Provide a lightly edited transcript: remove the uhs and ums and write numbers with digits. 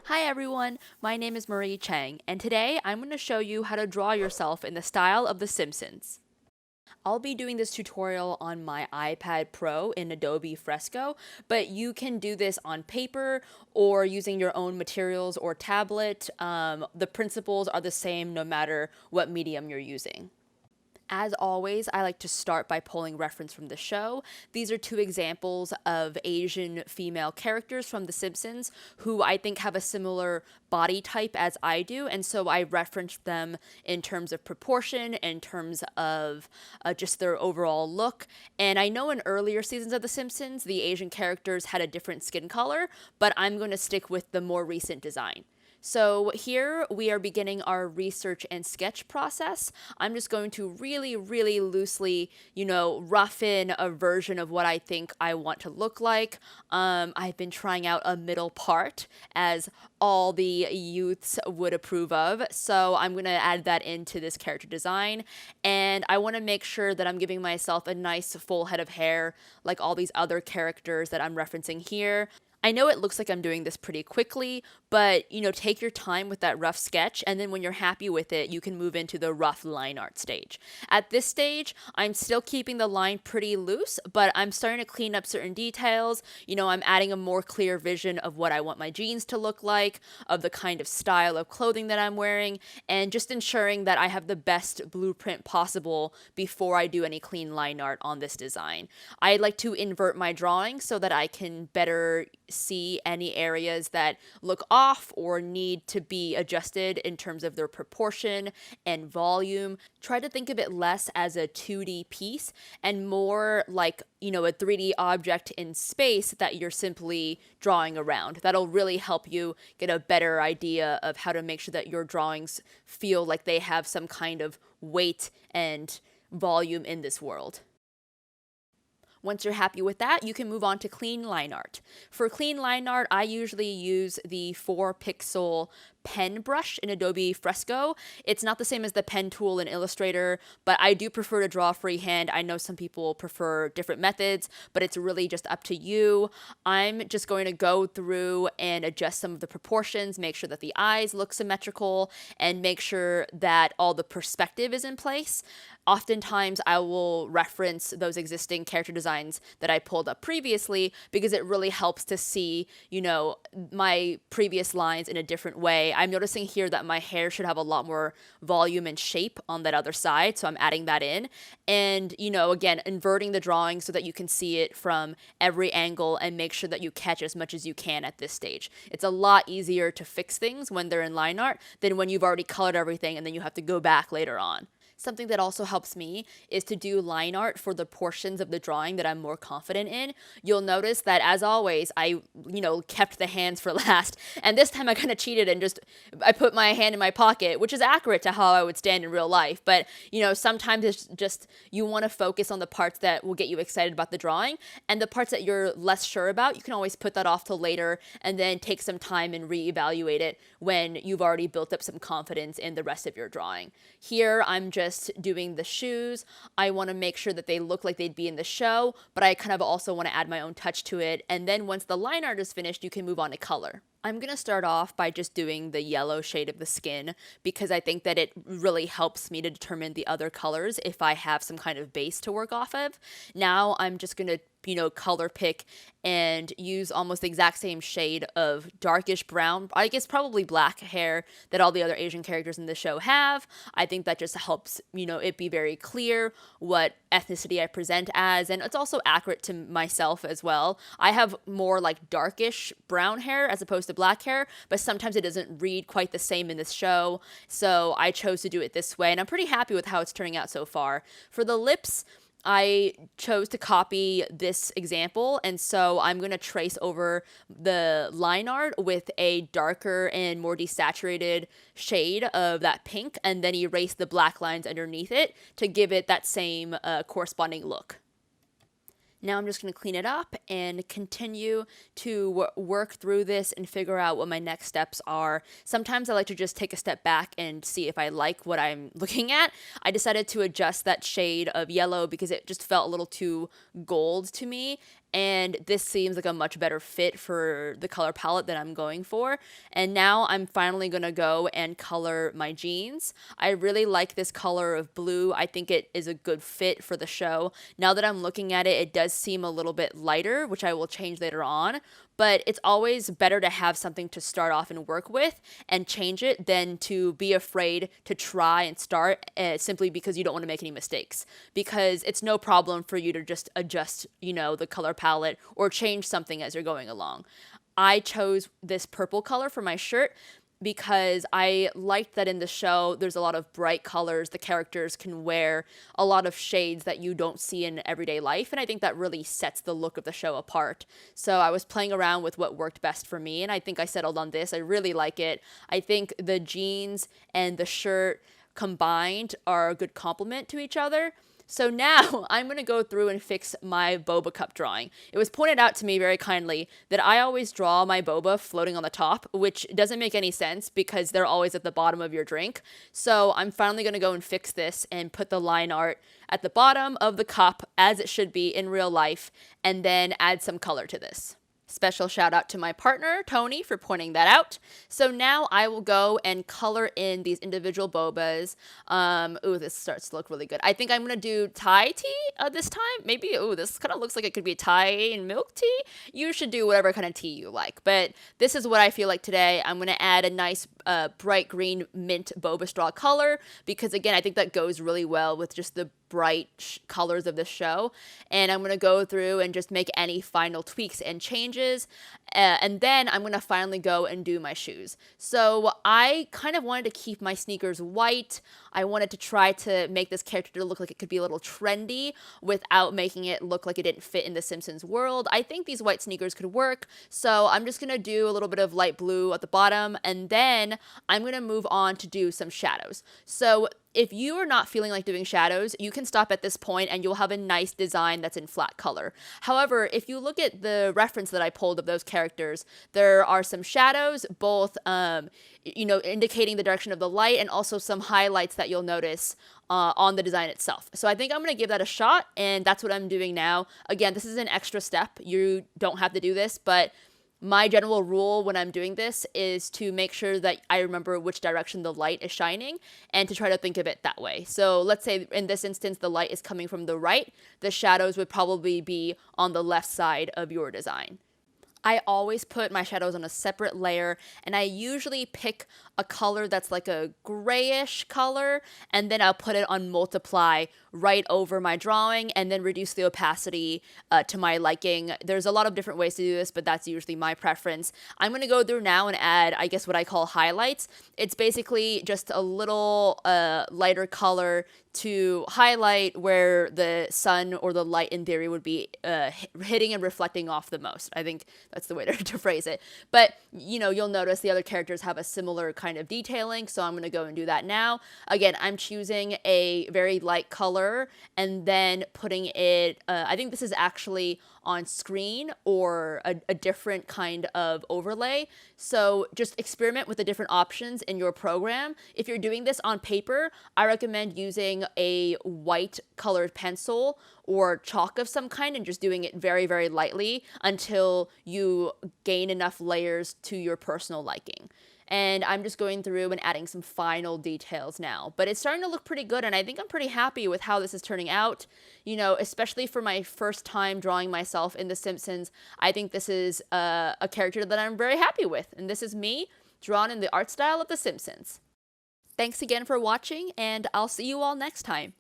Hi everyone, my name is Marie Chang, and today I'm going to show you how to draw yourself in the style of The Simpsons. I'll be doing this tutorial on my iPad Pro in Adobe Fresco, but you can do this on paper or using your own materials or tablet. The principles are the same no matter what medium you're using. As always, I like to start by pulling reference from the show. These are two examples of Asian female characters from The Simpsons who I think have a similar body type as I do, and so I referenced them in terms of proportion, in terms of just their overall look. And I know in earlier seasons of The Simpsons, the Asian characters had a different skin color, but I'm going to stick with the more recent design. So here we are beginning our research and sketch process. I'm just going to really loosely, rough in a version of what I think I want to look like. I've been trying out a middle part, as all the youths would approve of. So I'm going to add that into this character design. And I want to make sure that I'm giving myself a nice full head of hair like all these other characters that I'm referencing here. I know it looks like I'm doing this pretty quickly, but take your time with that rough sketch, and then when you're happy with it, you can move into the rough line art stage. At this stage, I'm still keeping the line pretty loose, but I'm starting to clean up certain details. I'm adding a more clear vision of what I want my jeans to look like, of the kind of style of clothing that I'm wearing, and just ensuring that I have the best blueprint possible before I do any clean line art on this design. I like to invert my drawing so that I can better see any areas that look off or need to be adjusted in terms of their proportion and volume. Try to think of it less as a 2D piece and more like, a 3D object in space that you're simply drawing around. That'll really help you get a better idea of how to make sure that your drawings feel like they have some kind of weight and volume in this world. Once you're happy with that, you can move on to clean line art. For clean line art, I usually use the 4-pixel pen brush in Adobe Fresco. It's not the same as the pen tool in Illustrator, but I do prefer to draw freehand. I know some people prefer different methods, but it's really just up to you. I'm just going to go through and adjust some of the proportions, make sure that the eyes look symmetrical, and make sure that all the perspective is in place. Oftentimes, I will reference those existing character designs that I pulled up previously because it really helps to see, my previous lines in a different way. I'm noticing here that my hair should have a lot more volume and shape on that other side, so I'm adding that in. And, again, inverting the drawing so that you can see it from every angle and make sure that you catch as much as you can at this stage. It's a lot easier to fix things when they're in line art than when you've already colored everything and then you have to go back later on. Something that also helps me is to do line art for the portions of the drawing that I'm more confident in. You'll notice that, as always, I, kept the hands for last. And this time I kind of cheated and I put my hand in my pocket, which is accurate to how I would stand in real life. But, sometimes it's just you want to focus on the parts that will get you excited about the drawing. And the parts that you're less sure about, you can always put that off till later and then take some time and reevaluate it when you've already built up some confidence in the rest of your drawing. Here, I'm just doing the shoes. I want to make sure that they look like they'd be in the show, but I kind of also want to add my own touch to it. And then once the line art is finished, you can move on to color. I'm going to start off by just doing the yellow shade of the skin because I think that it really helps me to determine the other colors if I have some kind of base to work off of. Now I'm just going to color pick and use almost the exact same shade of darkish brown, I guess probably black hair that all the other Asian characters in the show have. I think that just helps, it be very clear what ethnicity I present as, and it's also accurate to myself as well. I have more like darkish brown hair as opposed to black hair, but sometimes it doesn't read quite the same in this show, so I chose to do it this way, and I'm pretty happy with how it's turning out so far. For the lips, I chose to copy this example, and so I'm going to trace over the line art with a darker and more desaturated shade of that pink, and then erase the black lines underneath it to give it that same corresponding look. Now I'm just going to clean it up and continue to work through this and figure out what my next steps are. Sometimes I like to just take a step back and see if I like what I'm looking at. I decided to adjust that shade of yellow because it just felt a little too gold to me. and this seems like a much better fit for the color palette that I'm going for. And now I'm finally gonna go and color my jeans. I really like this color of blue. I think it is a good fit for the show. Now that I'm looking at it, it does seem a little bit lighter, which I will change later on. But it's always better to have something to start off and work with and change it than to be afraid to try and start simply because you don't want to make any mistakes. Because it's no problem for you to just adjust, the color palette or change something as you're going along. I chose this purple color for my shirt because I liked that in the show there's a lot of bright colors. The characters can wear a lot of shades that you don't see in everyday life, and I think that really sets the look of the show apart. So I was playing around with what worked best for me, and I think I settled on this. I really like it. I think the jeans and the shirt combined are a good complement to each other. So now I'm going to go through and fix my boba cup drawing. It was pointed out to me very kindly that I always draw my boba floating on the top, which doesn't make any sense because they're always at the bottom of your drink. So I'm finally going to go and fix this and put the line art at the bottom of the cup as it should be in real life, and then add some color to this. Special shout out to my partner, Tony, for pointing that out. So now I will go and color in these individual bobas. Ooh, this starts to look really good. I think I'm going to do Thai tea this time. Maybe, this kind of looks like it could be Thai and milk tea. You should do whatever kind of tea you like. But this is what I feel like today. I'm going to add a nice bright green mint boba straw color because, again, I think that goes really well with just the bright colors of the show. And I'm going to go through and just make any final tweaks and changes. And then I'm going to finally go and do my shoes. So I kind of wanted to keep my sneakers white. I wanted to try to make this character to look like it could be a little trendy without making it look like it didn't fit in the Simpsons world. I think these white sneakers could work. So I'm just going to do a little bit of light blue at the bottom. And then I'm going to move on to do some shadows. So if you are not feeling like doing shadows, you can stop at this point and you'll have a nice design that's in flat color. However, if you look at the reference that I pulled of those characters, there are some shadows, both indicating the direction of the light, and also some highlights that you'll notice on the design itself. So I think I'm going to give that a shot, and that's what I'm doing now. Again, this is an extra step. You don't have to do this, but my general rule when I'm doing this is to make sure that I remember which direction the light is shining and to try to think of it that way. So let's say in this instance, the light is coming from the right. The shadows would probably be on the left side of your design. I always put my shadows on a separate layer, and I usually pick a color that's like a grayish color, and then I'll put it on multiply right over my drawing and then reduce the opacity to my liking. There's a lot of different ways to do this, but that's usually my preference. I'm going to go through now and add, I guess, what I call highlights. It's basically just a little lighter color to highlight where the sun or the light in theory would be hitting and reflecting off the most. I think that's the way to phrase it. But, you'll notice the other characters have a similar kind of detailing, so I'm going to go and do that now. Again, I'm choosing a very light color and then putting it, I think this is actually on screen or a different kind of overlay. So just experiment with the different options in your program. If you're doing this on paper, I recommend using a white colored pencil or chalk of some kind and just doing it very, very lightly until you gain enough layers to your personal liking. And I'm just going through and adding some final details now. But it's starting to look pretty good, and I think I'm pretty happy with how this is turning out. Especially for my first time drawing myself in The Simpsons, I think this is a character that I'm very happy with. And this is me, drawn in the art style of The Simpsons. Thanks again for watching, and I'll see you all next time.